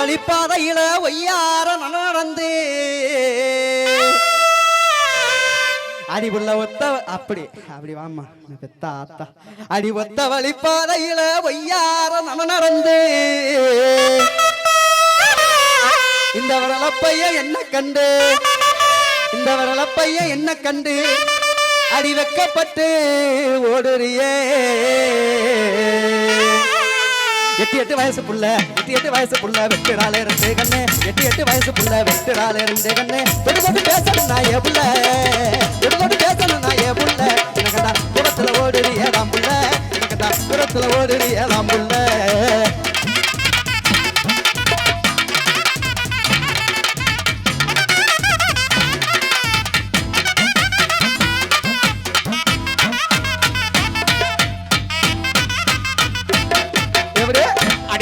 வழிப்பாதையில ஒய்யார நடந்து அடிபுள்ள ஒத்த அப்படி அப்படி வாமா பெத்தா ஆத்தா அடி ஒத்த வழிப்பாதையில ஒய்யார நடந்து இந்த வரலப்பைய என்ன கண்டு இந்த வரலப்பைய என்ன கண்டு அடி வெக்கப்பட்டு ஓடுறியே எட்டு வயசு புள்ள எட்டு வயசு புள்ள வெட்டுறாளே ரெண்டு கண்ணு எட்டு வயசு புள்ள வெட்டுறாளே ரெண்டு கண்ணு தொட்டு பேசணும் நான் ஏ புள்ள தொட்டு பேசணும் நான் ஏ புள்ள எனக்கடா புறத்துல ஓடுறியேதான் புள்ள எனக்கடா புறத்துல ஓடுறியேதான் புள்ள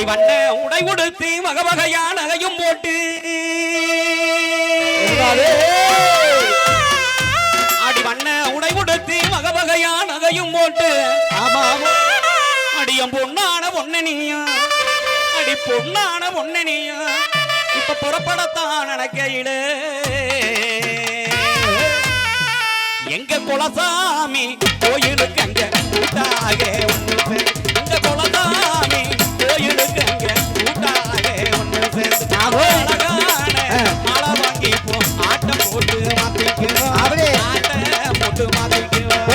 வண்ண உடை உடுத்தி வகவகையான நகையும் போட்டு அடி வண்ண உடை உடுத்தி வகவகையான நகையும் போட்டு அடியம் பொண்ணான பொன்னனியா அடி பொண்ணான பொன்னனியா இப்ப புறப்படத்தான் நடக்கையில எங்க குலசாமி கோயிலுக்கு அங்க கூட்டாக ஒன்று எங்க குலசாமி கோயிலுக்கு அங்க கூட்டாக ஒன்று சேர்ந்து மாலை வாங்கிப்போம் ஆட்டம் போட்டு மாத்திக்குவோம் ஆட்டம் போட்டு மாத்திக்குவோம்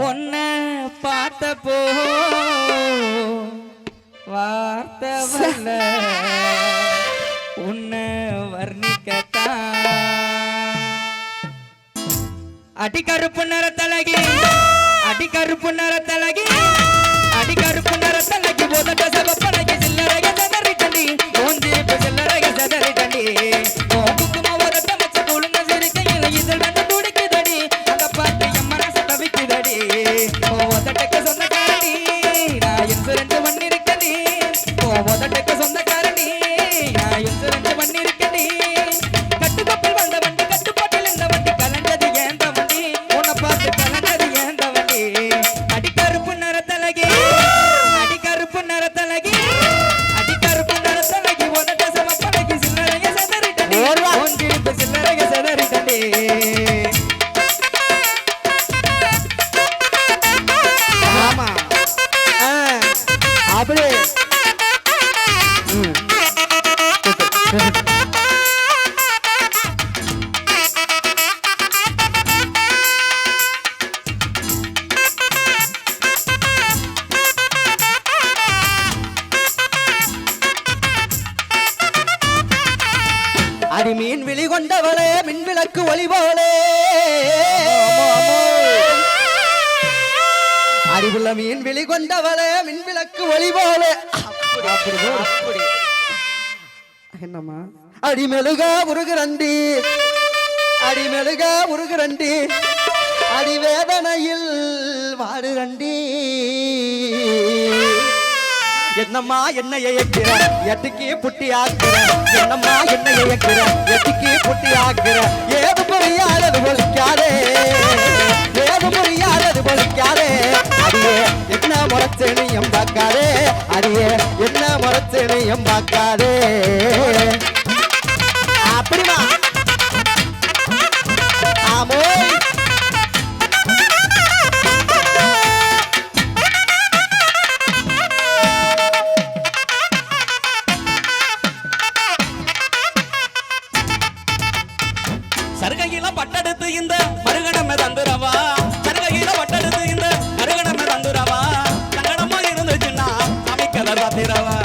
ஒன்ன பார்த்தப்போ வார்த்தை வரல உன்னை வர்ணிக்கத்தான் அடி கருப்பு நிறத்தலகி அடி கருப்பு நிறத்தலகி அடி கருப்பு நிறத்தலகி போதட்ட சபப்படகி சில்லறைக சதறி தண்டி ஓந்தி சில்லறைக சதறி தண்டி அடி மீன் விழி கொண்டவளே மின் விளக்கு ஒளி போலே அறிவுள்ள மீன் விழி கொண்டவளே மின் விளக்கு ஒளி போலே என்னம்மா அடிமெழுகா உருகுரண்டி அடிமெழுகா உருகுரண்டி அடிவேதனையில் வாடுரண்டி என்னம்மா என்ன இயக்கிற எட்டுக்கு புட்டி ஆக்குற என்னம்மா என்ன இயக்கிற எட்டுக்கு புட்டி ஆக்குற ஏது புரியாதது பொழிக்காதே ஏது புரியாதது பொழிக்காதே அடியே என்ன முறைச்சனையும் பார்க்காதே அடியே என்ன முறைச்சனையும் பார்க்காதே அப்படிமா ஆமோ சருகையில பட்டெடுத்து இந்த மருகணமே தந்துரவா சருகையில பட்டெடுத்து இந்த மருகணமே தந்துரவா சங்கடமா இருந்துச்சுன்னா சமைக்கத சாத்திரவா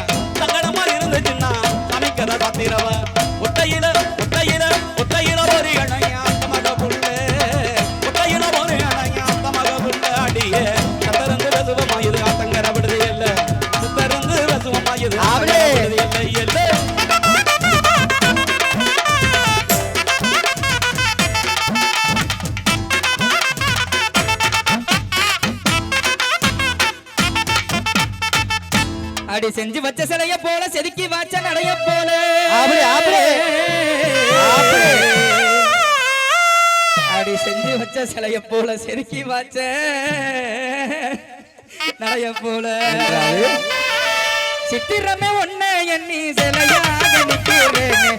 சங்கடமா இருந்துச்சுன்னா சமைக்கத சாத்திரவா ஒட்டையில ஒட்டையில ஒட்டையில ஒரு இணையா மக புள்ள ஒட்டையில ஒரு இணையா மக புள்ள அடியே கத்தருந்து ரசுவமாயுது ஆத்தங்கர விடுது இல்ல சுத்தருந்து ரசுவமாயுது இல்லை இல்லை செதுக்கி வாச்ச நடைய போல அப்படி அப்படி அப்படி அப்படி செஞ்சு வச்ச சிலைய போல செதுக்கி வாச்ச நடைய போல சித்திரமே ஒன்ன எண்ணி சிலையாக நிக்கிறேனே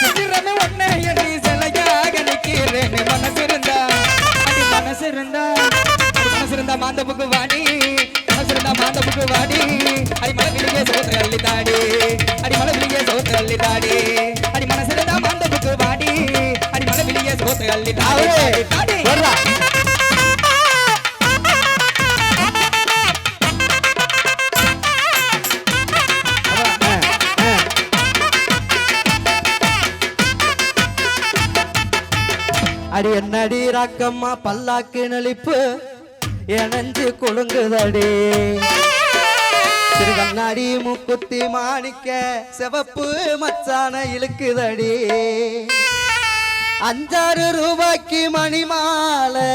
சித்திரமே ஒன்ன எண்ணி சிலையாக நிக்கிறேனே மனசிருந்தா மாந்தப்புக்கு வாடி மனசிருந்தா மாந்தப்புக்கு வாடி அடி மலவிலியே சோத்து அள்ளி தாடி அடி மலவிலியே சோத்து அள்ளி தாடி அடி மனசிருந்தா மாந்தப்புக்கு வாடி அடி மலவிலியே சோத்து அள்ளி தாடி தாடி வர்றா அடி என்னடி ராக்கம்மா பல்லாக்கு நெளிப்பு எனஞ்சு குலுங்குதடி திரு கண்ணாடி மூக்குத்தி மாணிக்க சிவப்பு மச்சான இழுக்குதடி 5-6 ரூபாய்க்கு மணி மாலை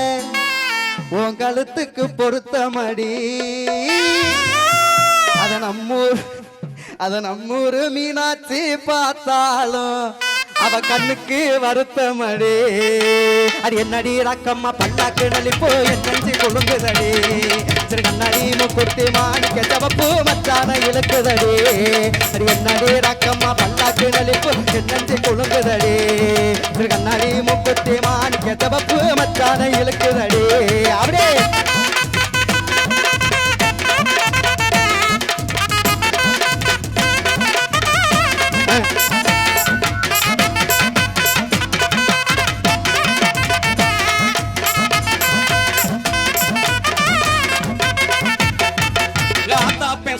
உன் கழுத்துக்கு பொருத்தமடி அத நம்மூர் மீனாட்சி பார்த்தாலும் அவ கண்ணுக்கு வருத்தமடி அது என்னடி ராக்கம்மா பல்லாக்கு நெளிப்பு என்னஞ்சி கொழுங்குதடி சிறு கண்ணாடி மூக்குத்தி மாணிக்க சிவப்பு மச்சான இழுக்குதடி அது என்னடி ராக்கம்மா பல்லாக்கு நெளிப்பு என்னஞ்சி கொழுங்குதடி சிறு கண்ணாடி மூக்குத்தி மாணிக்க சிவப்பு மச்சான இழுக்குதடி அப்படியே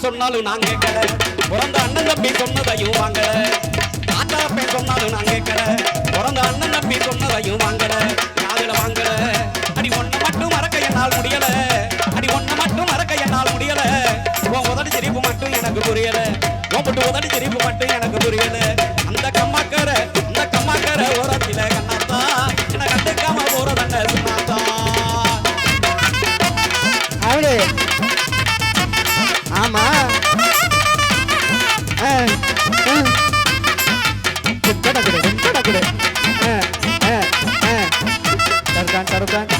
சொன்னாலும் நான் கேட்கல பிறந்த அண்ணன் தம்பி சொன்னதையும் வாங்கல தாத்தா பேர் சொன்னாலும் நான் கேட்கல பிறந்த அண்ணன் தம்பி சொன்னதையும் வாங்கல காதுல வாங்கல அடி ஒன்ன மட்டும் மறக்க என்னால் முடியல அடி ஒன்ன மட்டும் மறக்க என்னால் முடியல உன் உதடி சிரிப்பு மட்டும் எனக்கு புரியல உன் உதடி சிரிப்பு மட்டும் எனக்கு புரியல அந்த கம்மாக்கர ஓரத்தில கண்ணாத்தா என்ன கண்டுக்காம போறதங்க சொன்னாத்தா அவளே ஆமா தருதான்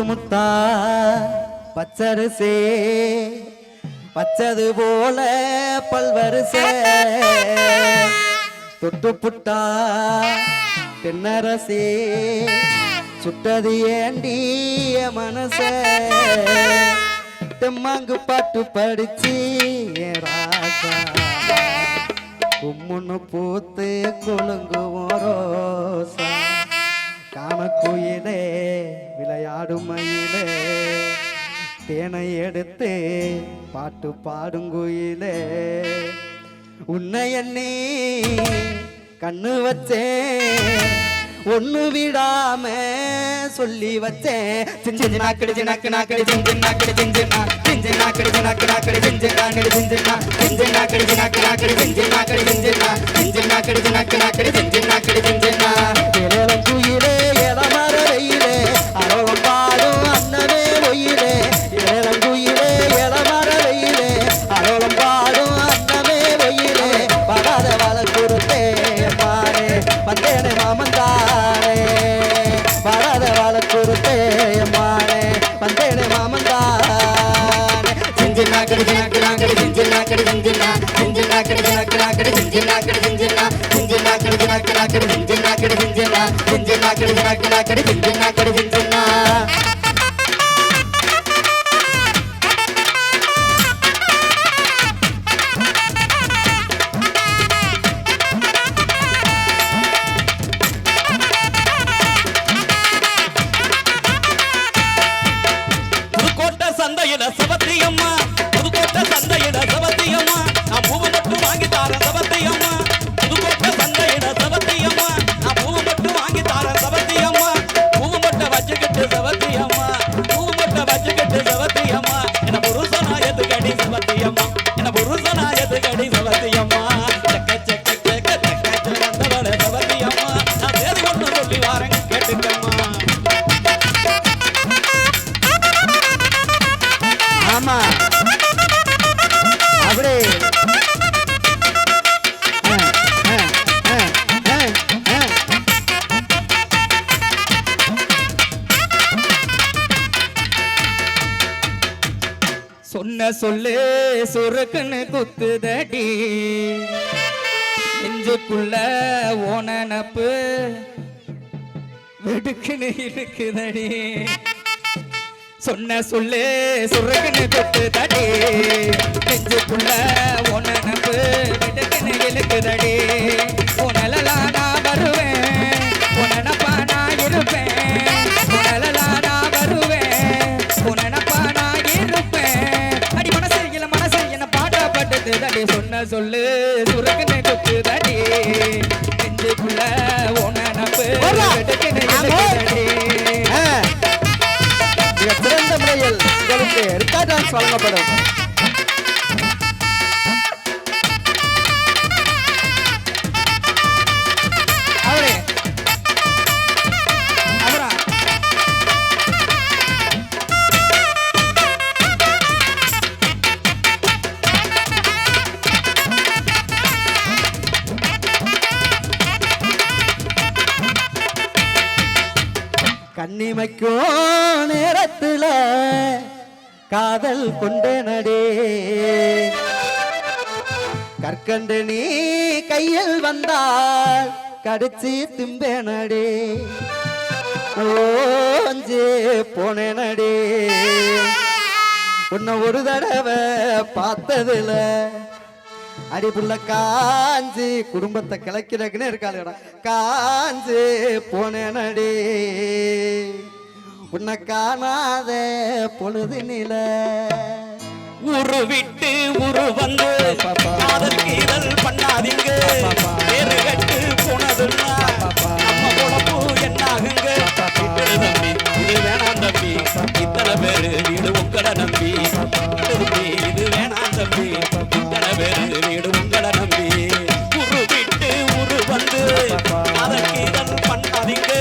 முத்தா பச்சரிசே பச்சது போல பல்வரிசே தொட்டு புட்டா தென்னரசே சுட்டது ஏண்டிய மனச தெம்மாங்கு பாட்டு படிச்சு ராசா கும்முன்னு பூத்து குலுங்குவோம் ரோசா காமக்குயிலே விளையாடும் மயிலே தேனை எடுத்து பாட்டு பாடுங்குயிலே உன்னை எண்ணி கண்ணு வச்சேன் ஒண்ணு விடாம சொல்லி வச்சேன் சிஞ்சு நாக்கடி நாக்கு நாக்கடி சிஞ்சு நாக்கடி சிஞ்சு நாக்கடி நாக்கு நாக்கடி சிஞ்சு நாக்கடி சிஞ்சு நாக்கடி நாக்கு நாக்கடி சிஞ்சு நாக்கடி சிஞ்சு நாக்கடி நாக்கு நாக்கடி சிஞ்சு நாக்கடி சிஞ்சு குயிலே எலமர வெயிலே அரோகம் பாடும் அன்னமே ஒயிலே இளங்குயிலே எலமர வெயிலே அரோகம் பாடும் அன்னமே ஒயிலே படாத வள கொடுத்தே மாறே வந்தேனே மாமந்தானே படாத வள கொடுத்தே மாறே வந்தேனே மாமந்தானே சிஞ்சு நாக்கடி நாக்கு நாக்கடி சிஞ்சு நாக்கடி சிஞ்சு நாக்கடி நாக்கு நாக்கடி சிஞ்சு நாக்கடி சிஞ்சு நாக்கடி நாக்கு நாக்கடி சிஞ்சு நாக்கடி சிஞ்சு நாக்கடி நாக்கு நாக்கடி சிஞ்சு நாக்கடி சிஞ்சு புதுக்கோட்டை சந்தையில சபத்தியம்மா புதுக்கோட்டை சந்தையில சபத்தியம்மா நான் பூவை மட்டும் வாங்கி தாரேன் சபத்தியம்மா புதுக்கோட்டை சந்தையில சபத்தியம்மா நான் பூவை மட்டும் வாங்கி தாரேன் சபத்தியம்மா பூவை மட்டும் வச்சுக்கிட்டு சபத்தியம்மா பூவை மட்டும் வச்சுக்கிட்டு சபத்தியம்மா என்ன புருஷனா எதுக்கடி சபத்தியம்மா என்ன புருஷனா எதுக்கடி சபத்தியம்மா செக்க செக்க செக்க செக்க வந்தவள சபத்தியம்மா நான் தேதி ஒன்று சொல்லி வாரேன் கேட்டுக்கம்மா ஆமா அப்படி சொன்ன சொல்லு சுருக்குன்னு குத்துதடி நெஞ்சுக்குள்ள ஓனப்பு வெடுக்குன்னு இருக்குதடி சொன்ன சொல்லு சுருக்குன்னு குத்துதடி நெஞ்சுக்குள்ள ஓனப்பு வெடுக்குன்னு இழுக்குதடி உனலலாம் நான் வருவேன் உனப்பா நான் இருப்பேன் உனலலாம் நான் வருவேன் உனப்பா நான் இருப்பேன் அடி மனசு என்ன பாட்டப்பட்டது தடி சொன்ன சொல்லு சுருக்குன்னு குத்துதடி நெஞ்சுக்குள்ள ஓனப்பு வெடுக்குன்னு இழுக்குதடி சிறந்த முறையில் உங்களுக்கு ரிக்கார்ட் டான்ஸ் வழங்கப்படும் அவரே அவரா கண்ணிமைக்கும் நேரத்துல காதல் கொண்டேனடே கற்கண்டு நீ கையில் வந்தால் கடிச்சு திம்பேனடே ஓஞ்சே போனேனடே உன்னை ஒரு தடவை பார்த்ததுல அடிப்புள்ள காஞ்சி குடும்பத்தை கிளக்கிறக்குன்னு இருக்காளுடா காஞ்சி போனேனடே உன்னை காணாத பொழுது நில ஊரு விட்டு ஊரு வந்து காதல் கீதல் பண்ணாதீங்க வேறு கட்டு போனதுன்னா நம்ம பொழப்பு என்னாகுங்க இத்தனை தம்பி இது வேணாம் தம்பி இத்தனை பேரு வீடு உங்களை நம்பி இது வேணாம் தம்பி இத்தனை பேரு வீடு உங்களை நம்பி ஊரு விட்டு ஊரு வந்து காதல் கீதல் பண்ணாதீங்க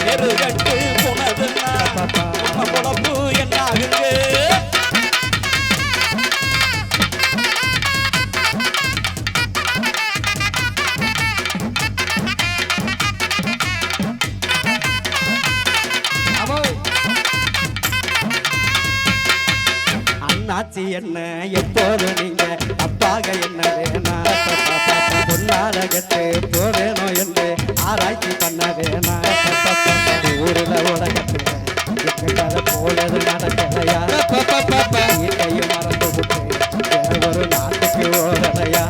வேறு கட்டு போனதுன்னா நம்ம பொழப்பு என்னாகுங்க அண்ணாச்சி என்ன எப்போது நீங்க அப்பாக என்ன வேணா பொன்னால கட்டு போவேணும் என்று ஆராய்ச்சி பண்ண வேணா ஊரில் உலகத்துல போலது நடக்கலையா வீட்டையும் மறந்து விட்டு வேற ஒரு நாட்டுக்கு ஓடலையா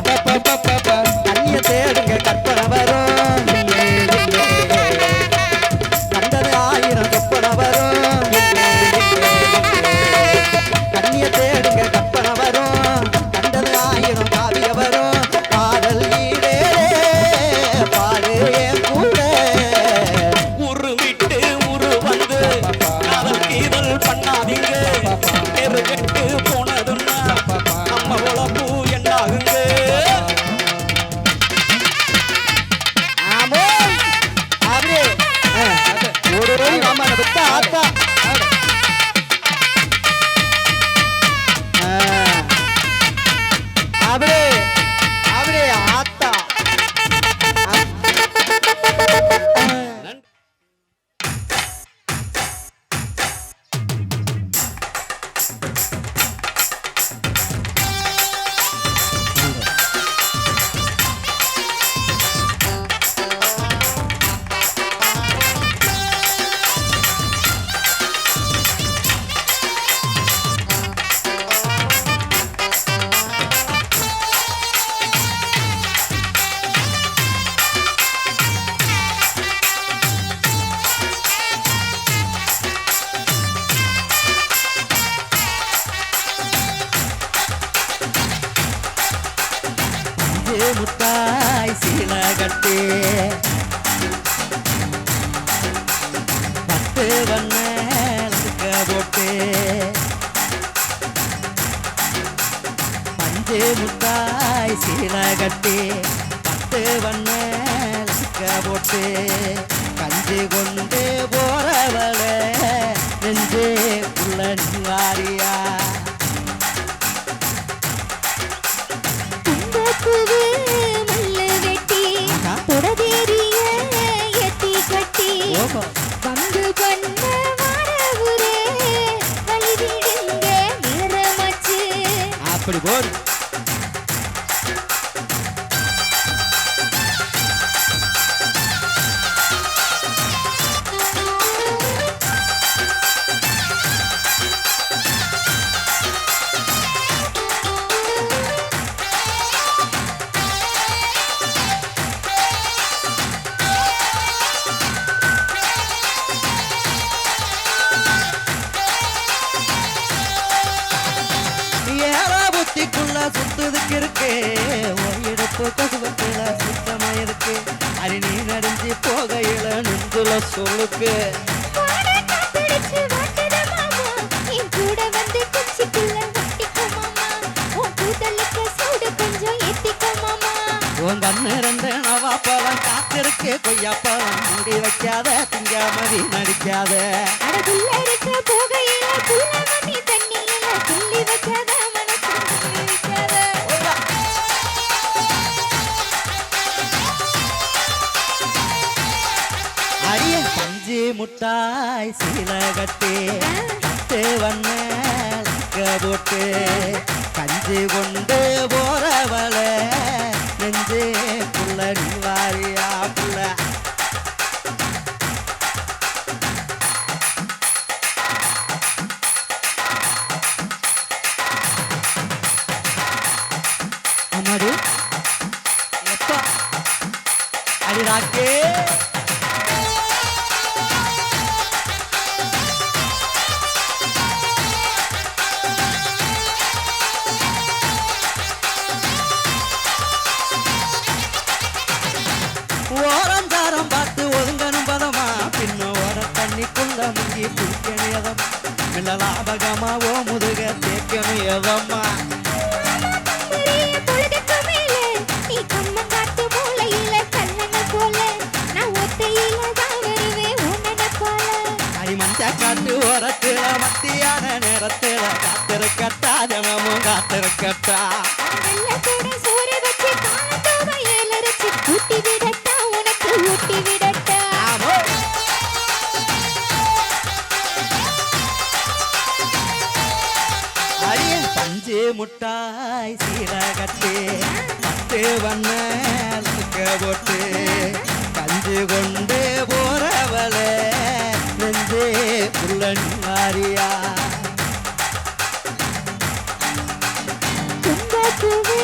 வண்ண போட்டு கஞ்சி கொண்டு போறவள நெஞ்சே உள்ள வாரியா பூவே முள்ளு வெட்டி ஆஹா. தொடதேறிய எத்தி கட்டி ஓஹோ பங்கு பண்ண வாரவுரே வழிவிடுங்க நிறமச்சு அப்படி போடு ஏற புத்திக்குள்ள சுத்துதுக்கு இருக்கு எடுப்பு கொசுவத்துல சுத்தமா இருக்கு அரி நீ நடிஞ்சு போகையில நெஞ்சுல சொல்லுக்கு வாட காத்தடிச்சு வாட்டுத மாமா என் கூட வந்து குச்சிக்குள்ள ஒட்டிக்கோ மாமா உன் கூதலுக்கு சூடு கொஞ்சம் ஏத்திக்கோ மாமா உன் கண்ணு ரெண்டு நவாப்பழம் காத்திருக்கு கொய்யாப்பழம் மூடி வைக்காத திங்காம வீணடிக்காத அடகுள்ள இருக்க போகையில புல்லவனி தண்ணியில துள்ளி வைக்காத மனசு துள்ளி வைக்காத அரிய பஞ்சு முட்டாய் சீல கட்டி வண்ண போட்டு கஞ்சி கொண்டு போறவள நெஞ்சே புள்ள நீ வாரியா புள்ள அம்மாடி எப்பா அடி ராக்கே ஓரஞ்சாரம் பார்த்து ஒதுங்கணும் பதமா பின்ன ஓர தண்ணிக்குள்ள முங்கி பிடிக்கணும் எதம் மில்ல லாபகமா ஓ முதுக தேக்கணும் எதம்மா பெரிய பொழுதுக்கு மேலே நீ கம்மங்காட்டு மூலையில கல்லணை போல நான் ஒத்தையில தான் வருவேன் உன்னட போல அடி மஞ்சா காட்டு ஓரத்துல மத்தியான நேரத்துல காத்திருக்கட்டா தினமும் காத்திருக்கட்டா வெள்ளத்தோட சோறு வச்சு காலத்தோட ஏலரைச்சு ஊட்டி விடட்டா உனக்கு ஊட்டி விடட்டா ஆமோ அரிய பஞ்சு முட்டாய் சீல கட்டி வண்ண போட்டு கஞ்சி கொண்டு போறவள நெஞ்சே புள்ளன் வாரியா துன்ப பூவே